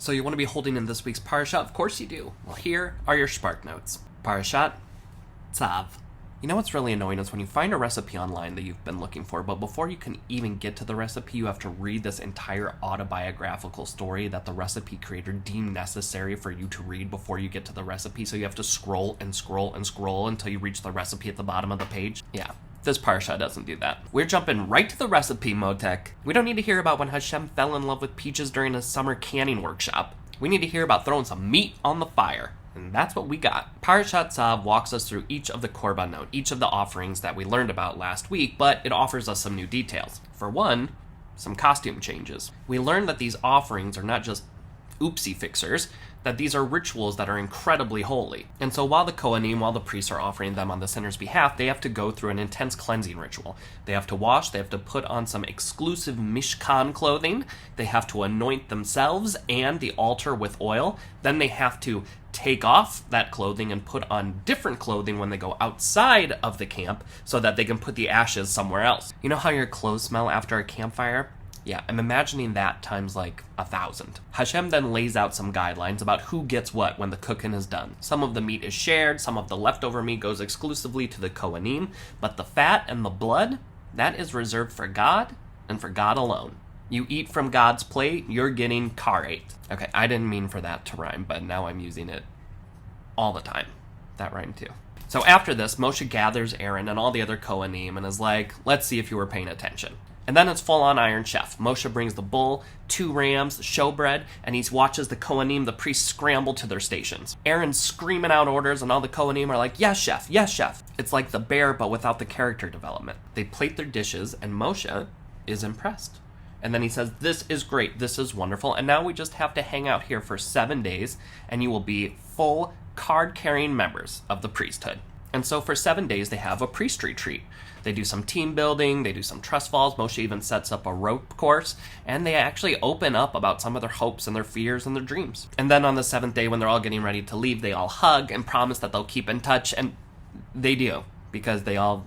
So you want to be holding in this week's Parashat? Of course you do. Well, here are your Shpark notes. Parashat, Tzav. You know what's really annoying is when you find a recipe online that you've been looking for, but before you can even get to the recipe, you have to read this entire autobiographical story that the recipe creator deemed necessary for you to read before you get to the recipe, so you have to scroll and scroll and scroll until you reach the recipe at the bottom of the page. Yeah, this Parsha doesn't do that. We're jumping right to the recipe, Motek. We don't need to hear about when Hashem fell in love with peaches during a summer canning workshop. We need to hear about throwing some meat on the fire. And that's what we got. Parashat Tzav walks us through each of the korbanot, each of the offerings that we learned about last week, but it offers us some new details. For one, some costume changes. We learned that these offerings are not just oopsie fixers, that these are rituals that are incredibly holy. And so while the kohenim, while the priests are offering them on the sinner's behalf, they have to go through an intense cleansing ritual. They have to wash, they have to put on some exclusive mishkan clothing, they have to anoint themselves and the altar with oil, then they have to take off that clothing and put on different clothing when they go outside of the camp so that they can put the ashes somewhere else. You know how your clothes smell after a campfire? Yeah, I'm imagining that times like 1,000. Hashem then lays out some guidelines about who gets what when the cooking is done. Some of the meat is shared, some of the leftover meat goes exclusively to the kohenim, but the fat and the blood, that is reserved for God and for God alone. You eat from God's plate, you're getting karet. Okay, I didn't mean for that to rhyme, but now I'm using it all the time. That rhymed too. So after this, Moshe gathers Aaron and all the other kohenim and is like, let's see if you were paying attention. And then it's full-on Iron Chef. Moshe brings the bull, 2 rams, showbread, and he watches the kohenim, the priests, scramble to their stations. Aaron's screaming out orders, and all the kohenim are like, yes, chef, yes, chef. It's like the bear, but without the character development. They plate their dishes, and Moshe is impressed. And then he says, this is great, this is wonderful, and now we just have to hang out here for 7 days, and you will be full card-carrying members of the priesthood. And so for 7 days, they have a priest retreat. They do some team building, they do some trust falls, Moshe even sets up a rope course, and they actually open up about some of their hopes and their fears and their dreams. And then on the 7th day, when they're all getting ready to leave, they all hug and promise that they'll keep in touch, and they do, because they all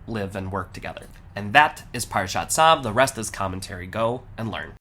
live and work together. And that is Parashat Tzav. The rest is commentary. Go and learn.